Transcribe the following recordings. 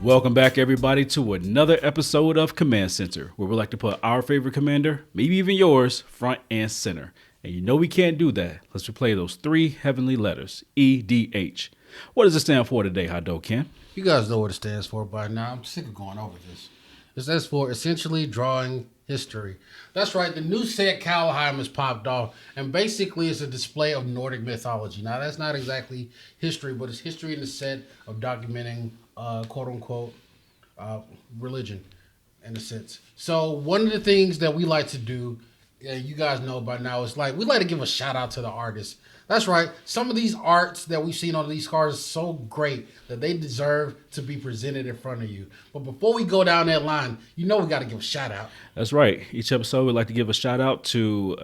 Welcome back, everybody, to another episode of Command Center, where we like to put our favorite commander, maybe even yours, front and center. And you know we can't do that unless we play those three heavenly letters, EDH. What does it stand for today, Hadou-Ken? You guys know what it stands for by now. I'm sick of going over this. It stands for essentially drawing history. That's right. The new set Kaldheim has popped off, and basically it's a display of Nordic mythology. Now, that's not exactly history, but it's history in the set of documenting, quote-unquote, religion, in a sense. So one of the things that we like to do, you guys know by now, is like we like to give a shout-out to the artists. That's right. Some of these arts that we've seen on these cards are so great that they deserve to be presented in front of you. But before we go down that line, you know we got to give a shout out. That's right. Each episode, we'd like to give a shout out to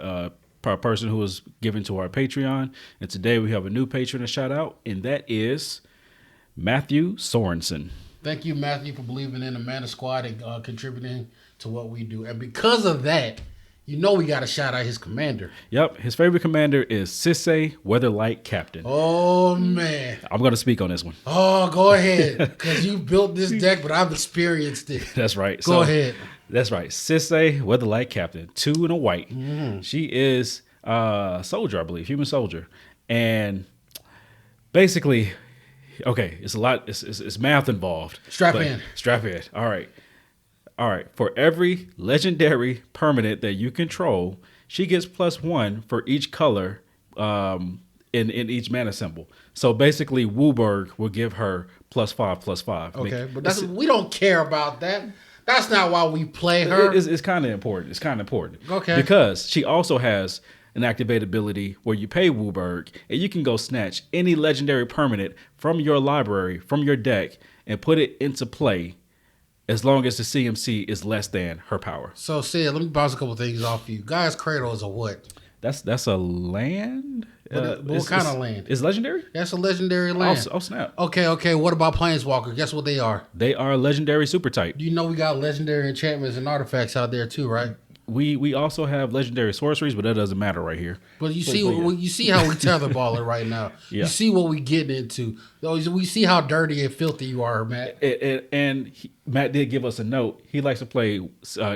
a person who was given to our Patreon. And today we have a new patron to shout out, and that is Matthew Sorensen. Thank you, Matthew, for believing in the Mana Squad and contributing to what we do. And because of that, you know we got to shout out his commander. Yep. His favorite commander is Sisse Weatherlight Captain. Oh, man. I'm going to speak on this one. Oh, go ahead. Because you built this deck, but I've experienced it. That's right. Go ahead. That's right. Sisse Weatherlight Captain, 2 and a white. Mm-hmm. She is a soldier, I believe, human soldier. And basically, okay, it's a lot. It's math involved. Strap in. All right. For every legendary permanent that you control, she gets +1 for each color in each mana symbol. So basically, Wooburg will give her +5/+5. Okay, but we don't care about that. That's not why we play her. It's kind of important. Okay. Because she also has an activated ability where you pay Wooburg, and you can go snatch any legendary permanent from your library, from your deck, and put it into play as long as the CMC is less than her power. So, Ced, let me bounce a couple things off you. Gaia's Cradle is a what? That's a land? What kind of land? It's legendary? That's a legendary land. Oh, snap. Okay. What about Planeswalker? Guess what they are? They are legendary super type. You know we got legendary enchantments and artifacts out there too, right? We also have legendary sorceries, but that doesn't matter right here. But you see how we tetherball it right now. Yeah. You see what we getting into. We see how dirty and filthy you are, Matt. Matt did give us a note. He likes to play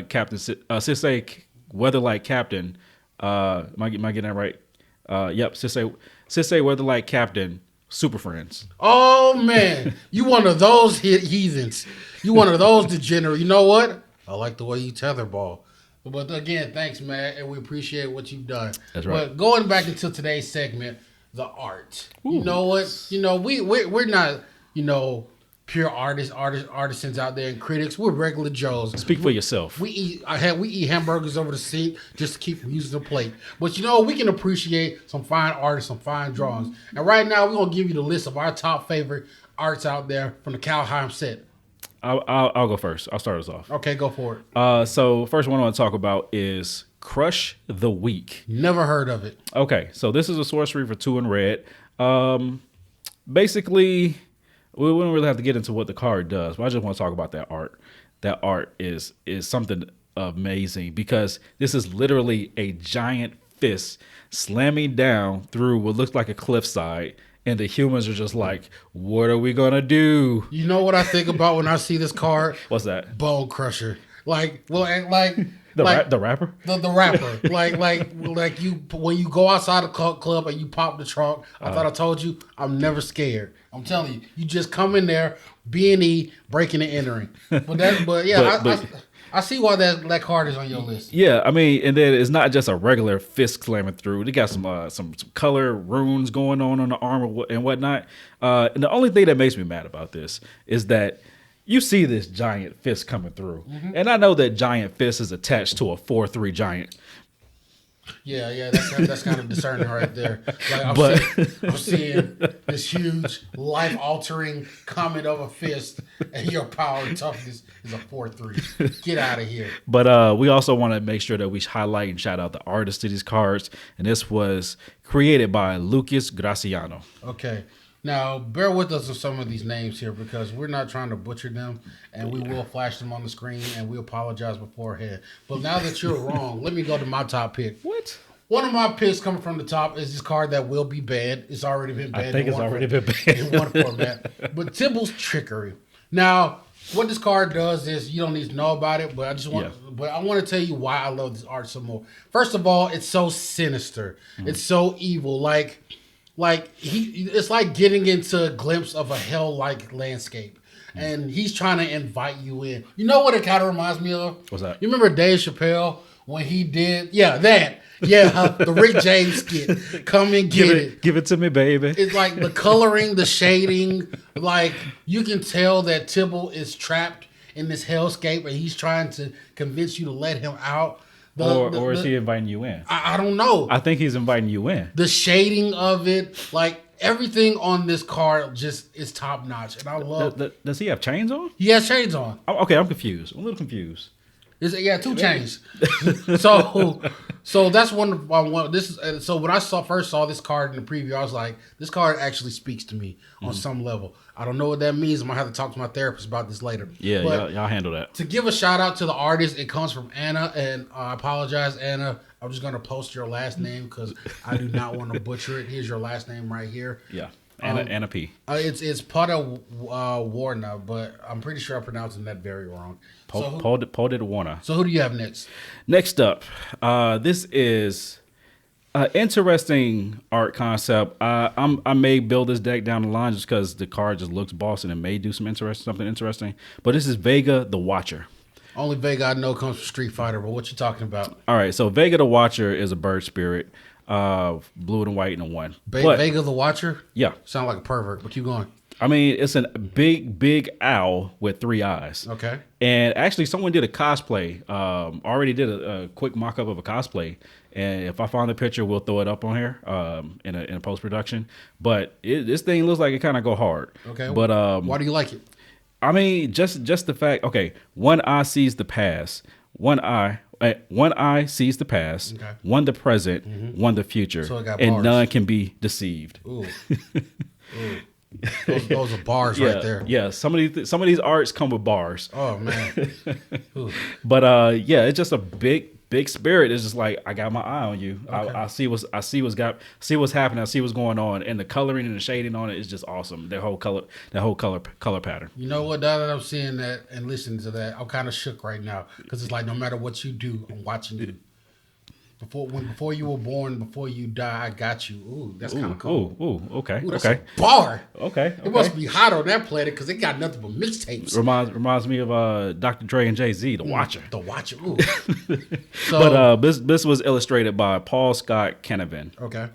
Captain Sisse Weatherlight Captain. Am I getting that right? Yep, Sisse Weatherlight Captain. Super Friends. Oh man, you one of those heathens. You one of those degenerates. You know what? I like the way you tetherball. But again, thanks, Matt, and we appreciate what you've done. That's right. But going back into today's segment, the art. Ooh. You know what? You know we're not pure artisans out there and critics. We're regular Joes. Speak for yourself. We eat hamburgers over the sink just to keep using the plate. But we can appreciate some fine artists, some fine drawings. And right now we're gonna give you the list of our top favorite arts out there from the Kaldheim set. I'll go first. I'll start us off. Okay, go for it. So first one I want to talk about is Crush the Weak. Never heard of it. Okay, so this is a sorcery for 2 and red. Basically, we don't really have to get into what the card does, but I just want to talk about that art. That art is something amazing because this is literally a giant fist slamming down through what looks like a cliffside. And the humans are just like, what are we going to do? You know what I think about when I see this card? What's that? Bone Crusher. The rapper? The rapper. like you when you go outside the club and you pop the trunk. I thought I told you, I'm never scared. I'm telling you, you just come in there, B&E, breaking and entering. I see why that card is on your list. Yeah, I mean, and then it's not just a regular fist slamming through. They got some color runes going on the arm and whatnot. And the only thing that makes me mad about this is that you see this giant fist coming through. Mm-hmm. And I know that giant fist is attached to a 4/3 giant. Yeah, that's kind of discerning right there. Like I'm seeing this huge life-altering comment of a fist, and your power and toughness is a 4/3. Get out of here. But we also want to make sure that we highlight and shout out the artist of these cards, and this was created by Lucas Graciano. Okay. Now, bear with us with some of these names here because we're not trying to butcher them, and we will flash them on the screen, and we apologize beforehand. But now that you're wrong, let me go to my top pick. What? One of my picks coming from the top is this card that will be banned. It's already been banned. I think it's already been banned. In one format. But Tibble's Trickery. Now, what this card does is you don't need to know about it, but I just want, Yeah. but I want to tell you why I love this art so more. First of all, it's so sinister. It's so evil. It's like getting into a glimpse of a hell-like landscape. And he's trying to invite you in. You know what it kind of reminds me of? What's that? You remember Dave Chappelle when he did, the Rick James skit, Come and Get It. Give it to me, baby. It's like the coloring, the shading, like you can tell that Tibble is trapped in this hellscape and he's trying to convince you to let him out. Or is he inviting you in? I don't know. I think he's inviting you in. The shading of it, like everything on this card just is top notch. And I love Does he have chains on? He has chains on. Oh, okay, I'm confused. I'm a little confused. Two chains. So that's one. So when I first saw this card in the preview, I was like, this card actually speaks to me on some level. I don't know what that means. I'm gonna have to talk to my therapist about this later. Yeah, but y'all handle that. To give a shout out to the artist, it comes from Anna, and I apologize, Anna. I'm just gonna post your last name because I do not want to butcher it. Here's your last name right here. Yeah. Anna P. It's Pada Warna, but I'm pretty sure I'm pronouncing that very wrong. Paul did Warner. So who do you have next? Next up, this is an interesting art concept. I may build this deck down the line just because the card just looks boss and it may do something interesting. But this is Vega the Watcher. Only Vega I know comes from Street Fighter, but what you talking about? All right, so Vega the Watcher is a bird spirit. Blue and white and a 1. Vega the Watcher? Yeah. Sound like a pervert, but keep going. I mean, it's a big owl with 3 eyes. Okay. And actually, someone did a cosplay. Already did a quick mock-up of a cosplay. And if I find the picture, we'll throw it up on here in a post-production. But this thing looks like it kind of go hard. Okay. But why do you like it? I mean, just the fact. Okay, one eye sees the past. One eye sees the past, okay. One the present, one the future, so and bars. None can be deceived. Ooh. Those are bars right there. Yeah, some of these arts come with bars. Oh man. But it's just a big spirit. It's just like I got my eye on you. Okay. I see what's happening. I see what's going on, and the coloring and the shading on it is just awesome. That whole color pattern. You know what? Now that I'm seeing that and listening to that, I'm kind of shook right now because it's like no matter what you do, I'm watching you. Before you were born, before you die, I got you. Ooh, that's kind of cool. Okay. Ooh, that's a bar. Okay. It must be hot on that planet because it got nothing but mixtapes. Reminds me of Dr. Dre and Jay-Z, The Watcher. The Watcher. Ooh. But this was illustrated by Paul Scott Canavan. Okay.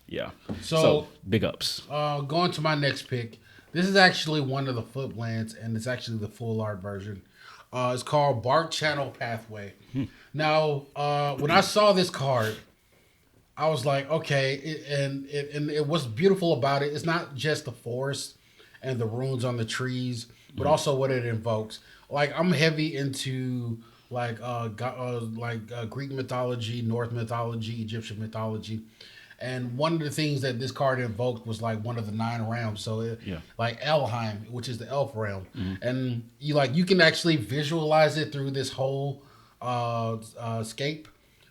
Yeah. So big ups. Going to my next pick. This is actually one of the Footlands, and it's actually the full art version. It's called Bark Channel Pathway. Now, when I saw this card, I was like, okay. And what's beautiful about it, it's not just the forest and the runes on the trees, but also what it invokes. Like, I'm heavy into Greek mythology, Norse mythology, Egyptian mythology. And one of the things that this card invoked was like one of the 9 realms. So like Elheim, which is the elf realm. And you can actually visualize it through this whole scape,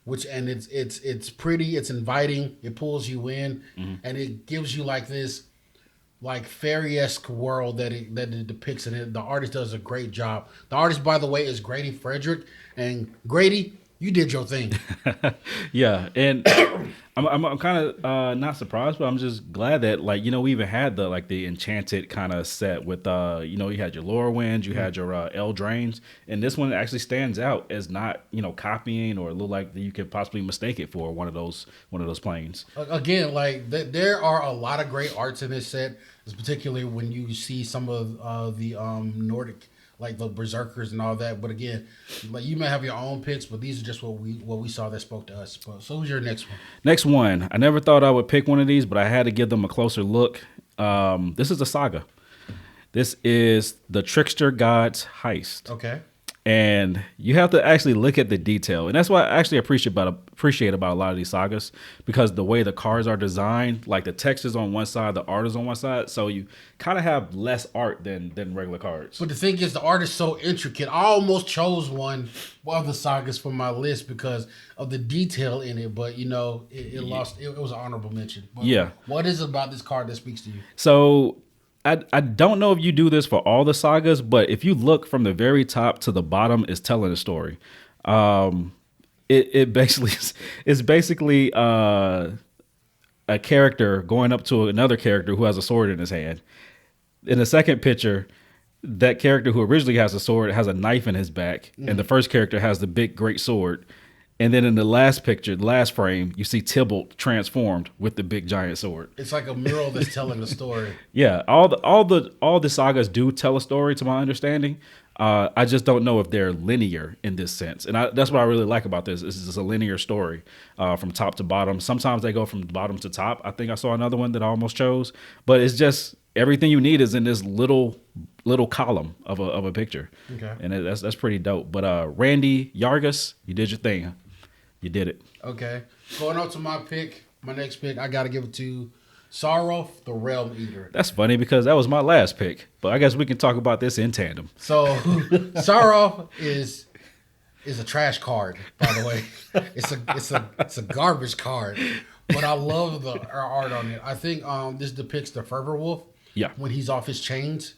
it's pretty, it's inviting, it pulls you in, and it gives you like this like fairy-esque world that it depicts, and the artist does a great job. The artist, by the way, is Grady Frederick, and Grady, you did your thing. Yeah, and I'm kind of not surprised, but I'm just glad that we even had the enchanted kind of set with you had your Lorewinds, you had your Eldraines, and this one actually stands out as not copying or look like you could possibly mistake it for one of those planes. Again, there are a lot of great arts in this set, particularly when you see some of the Nordic, like the Berserkers and all that. But again, you may have your own picks, but these are just what we saw that spoke to us. So who's your next one? Next one. I never thought I would pick one of these, but I had to give them a closer look. This is a saga. This is the Trickster Gods Heist. Okay. And you have to actually look at the detail. And that's what I actually appreciate about a lot of these sagas, because the way the cards are designed, like the text is on one side, the art is on one side. So you kind of have less art than regular cards. But the thing is, the art is so intricate. I almost chose one of the sagas from my list because of the detail in it. But, it lost. It was an honorable mention. But what is it about this card that speaks to you? So I don't know if you do this for all the sagas, but if you look from the very top to the bottom, it's telling a story. Um, it basically it's basically a character going up to another character who has a sword in his hand. In the second picture, that character who originally has a sword has a knife in his back, and the first character has the big great sword. And then in the last picture, the last frame, you see Tybalt transformed with the big giant sword. It's like a mural that's telling the story. Yeah, all the sagas do tell a story, to my understanding. I just don't know if they're linear in this sense, and that's what I really like about this. This is a linear story from top to bottom. Sometimes they go from bottom to top. I think I saw another one that I almost chose, but it's just everything you need is in this little column of a picture. Okay, and that's pretty dope. But Randy Yargus, you did your thing. You did it. Okay, going on to my next pick, I got to give it to Sorrow, the Realm Eater. That's funny because that was my last pick, but I guess we can talk about this in tandem. So, Sorrow is a trash card, by the way. It's a garbage card, but I love the art on it. I think this depicts the Fervor Wolf. Yeah. When he's off his chains,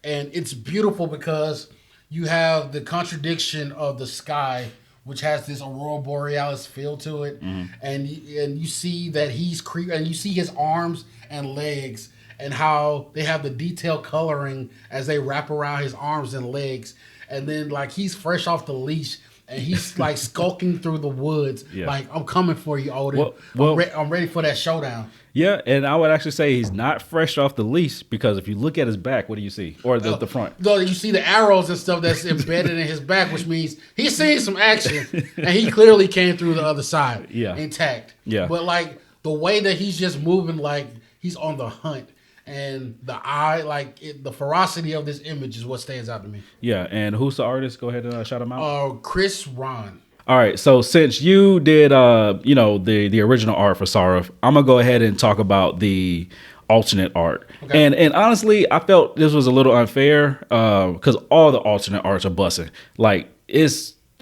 and it's beautiful because you have the contradiction of the sky, which has this aurora borealis feel to it, and you see that he's and you see his arms and legs and how they have the detailed coloring as they wrap around his arms and legs, and then like he's fresh off the leash and he's like skulking through the woods, like I'm coming for you, Odin. I'm ready for that showdown. Yeah, and I would actually say he's not fresh off the leash because if you look at his back, what do you see? Or the front? No, you see the arrows and stuff that's embedded in his back, which means he's seen some action, and he clearly came through the other side intact. Yeah. But like the way that he's just moving, like he's on the hunt, and the eye, the ferocity of this image is what stands out to me. Yeah, and who's the artist? Go ahead and shout him out. Chris Ron. All right, so since you did, the original art for Saraf, I'm gonna go ahead and talk about the alternate art. Okay. And honestly, I felt this was a little unfair because all the alternate arts are busting. Like I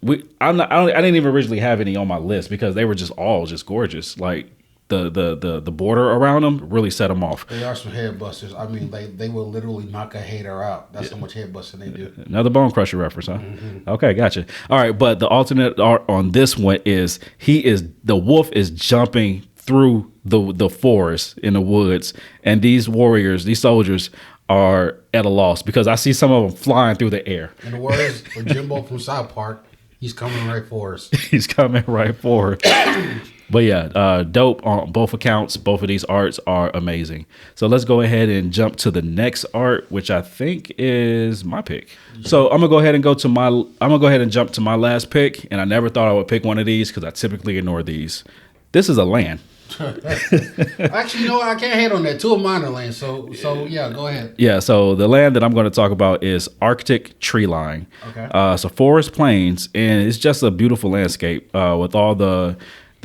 didn't even originally have any on my list because they were just all just gorgeous. Like the border around them really set them off. They are some head busters. I mean, they will literally knock a hater out. That's how much head busting they do. Another Bone Crusher reference, huh? Mm-hmm. Okay, gotcha. All right, but the alternate art on this one is the wolf is jumping through the forest in the woods, and these warriors, these soldiers, are at a loss because I see some of them flying through the air. In the words of Jimbo from South Park, he's coming right for us. He's coming right for us. But yeah, dope on both accounts. Both of these arts are amazing. So let's go ahead and jump to the next art, which I think is my pick. So I'm gonna go ahead and jump to my last pick. And I never thought I would pick one of these because I typically ignore these. This is a land. Actually, you know what? I can't hate on that. Two of mine are land. So yeah, go ahead. Yeah. So the land that I'm going to talk about is Arctic Tree Line. Okay. So forest plains, and it's just a beautiful landscape with all the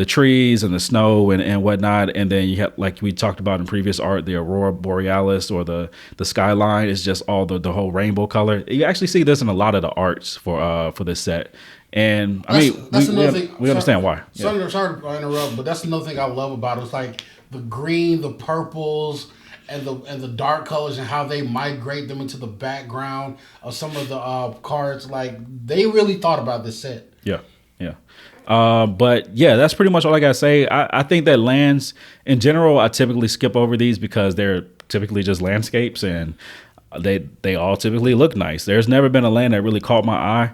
trees and the snow and whatnot. And then you have, like we talked about in previous art, the aurora borealis or the skyline is just all the whole rainbow color. You actually see this in a lot of the arts for this set. And we understand why. Sorry to interrupt, but that's another thing I love about it. It's like the green, the purples, and the dark colors and how they migrate them into the background of some of the cards. Like they really thought about this set. Yeah. But yeah, that's pretty much all I gotta say. I think that lands in general, I typically skip over these because they're typically just landscapes and they all typically look nice. There's never been a land that really caught my eye.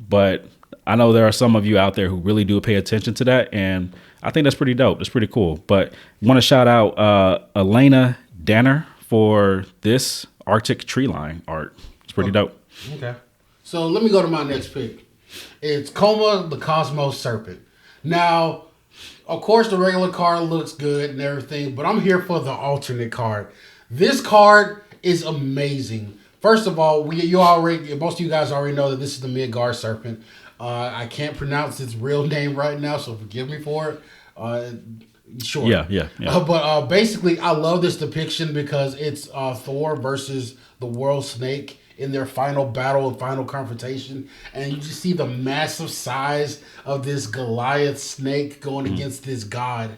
But I know there are some of you out there who really do pay attention to that, and I think that's pretty dope. That's pretty cool. But I want to shout out Elena Danner for this Arctic Tree Line art. It's pretty dope. Okay. So let me go to my next pick. It's Coma, the Cosmos Serpent. Now, of course, the regular card looks good and everything, but I'm here for the alternate card. This card is amazing. First of all, most of you guys already know that this is the Midgar Serpent. I can't pronounce its real name right now, so forgive me for it. Sure. Yeah. But basically, I love this depiction because it's Thor versus the World Snake in their final battle and final confrontation, and you just see the massive size of this Goliath snake going against this god.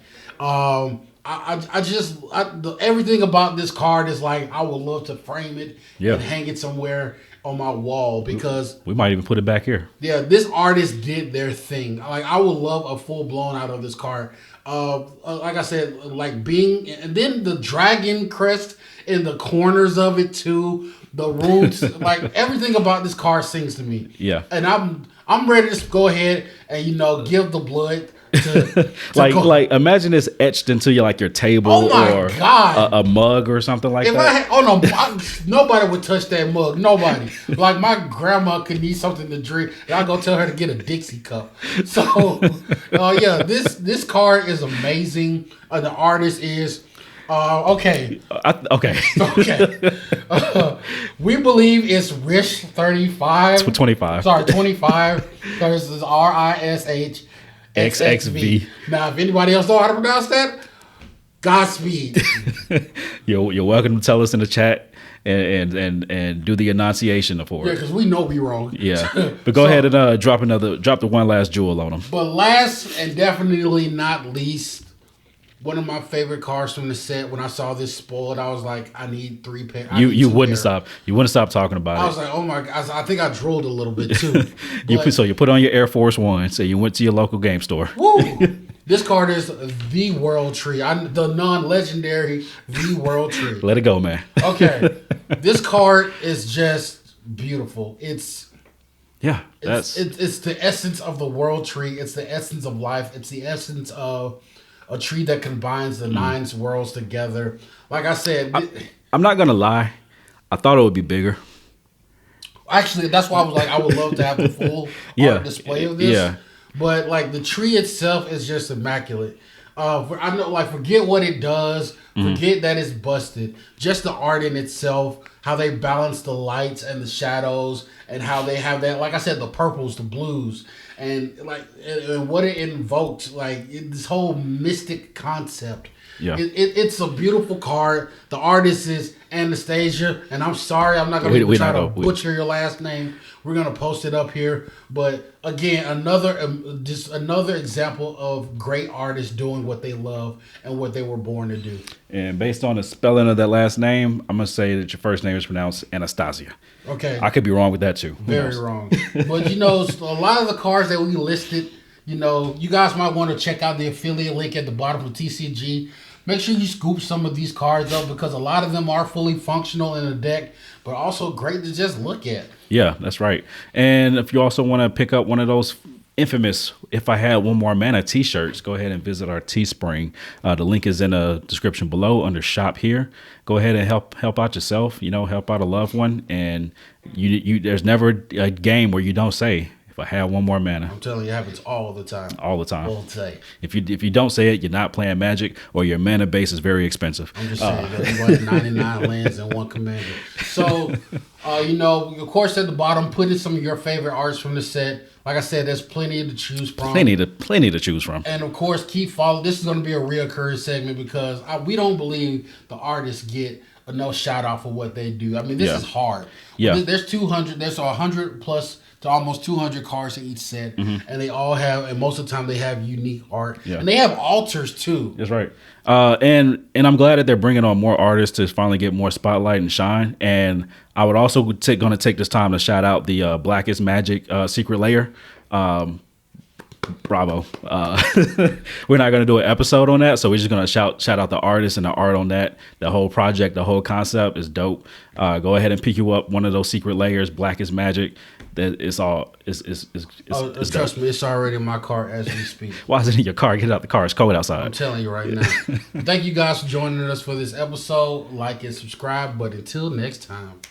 everything about this card is like I would love to frame it Yeah. and hang it somewhere on my wall because We might even put it back here. yeah, this artist did their thing. Like I would love a full blown out of this card. Like I said, like being and then the dragon crest in the corners of it too. The roots, like everything about this card sings to me. Yeah. And I'm ready to go ahead and give the blood to like imagine this etched into your table or God. A mug or something like If that. Nobody would touch that mug. Nobody. Like my grandma could need something to drink, and I go tell her to get a Dixie cup. So, yeah, this card is amazing. The artist is okay. Okay. Okay. We believe it's Rish 35. 25. Sorry, 25 versus RISH XXV. Now, if anybody else know how to pronounce that, Godspeed. You're welcome to tell us in the chat and do the enunciation for it. Yeah, because we know we wrong. Yeah, but go ahead and drop the one last jewel on them. But last and definitely not least, one of my favorite cards from the set. When I saw this spoiled, I was like, I need 3 pairs. You wouldn't stop. You wouldn't stop talking about it. I was like, oh my god! I think I drooled a little bit too. So you put on your Air Force One. So you went to your local game store. Woo! This card is the World Tree. The non-legendary the World Tree. Let it go, man. Okay, this card is just beautiful. It's the essence of the World Tree. It's the essence of life. It's the essence of a tree that combines the 9 worlds together. Like I said, I'm not gonna lie. I thought it would be bigger. Actually, that's why I was like, I would love to have the full art display of this. Yeah. But like the tree itself is just immaculate. I know, like, forget what it does. Forget that it's busted. Just the art in itself, how they balance the lights and the shadows, and how they have that, like I said, the purples, the blues, and and what it invoked, this whole mystic concept. Yeah, it's a beautiful card. The artist is Anastasia, and I'm sorry, I'm not going to try to butcher your last name. We're going to post it up here. But again, another example of great artists doing what they love and what they were born to do. And based on the spelling of that last name, I'm going to say that your first name is pronounced Anastasia. Okay. I could be wrong with that too. Very wrong. But a lot of the cards that we listed, you guys might want to check out the affiliate link at the bottom of TCG. Make sure you scoop some of these cards up because a lot of them are fully functional in a deck, but also great to just look at. Yeah, that's right. And if you also want to pick up one of those infamous "If I Had One More Mana" t-shirts, go ahead and visit our Teespring. The link is in the description below under shop here. Go ahead and help out yourself, help out a loved one. And you there's never a game where you don't say, "If I had one more mana." I'm telling you, it happens all the time. All the time. All day. If you don't say it, you're not playing Magic, or your mana base is very expensive. I'm just saying, you got 99 lands and 1 commander. So, of course, at the bottom, put in some of your favorite arts from the set. Like I said, there's plenty to choose from. Plenty to choose from. And of course, keep following. This is going to be a reoccurring segment because we don't believe the artists get enough shout out for what they do. I mean, this is hard. Yeah. There's 100 plus to almost 200 cards in each set, and they all have, and most of the time they have unique art, and they have altars too. That's right. And I'm glad that they're bringing on more artists to finally get more spotlight and shine. And I would also going to take this time to shout out the Blackest Magic Secret Layer. Bravo. We're not going to do an episode on that, so we're just going to shout out the artists and the art on that. The whole project, the whole concept is dope. Go ahead and pick you up one of those Secret Layers, Blackest Magic. That it's trust me, it's already in my car as we speak. Why is it in your car? Get out the car. It's cold outside. I'm telling you right now. Thank you guys for joining us for this episode. Like and subscribe. But until next time.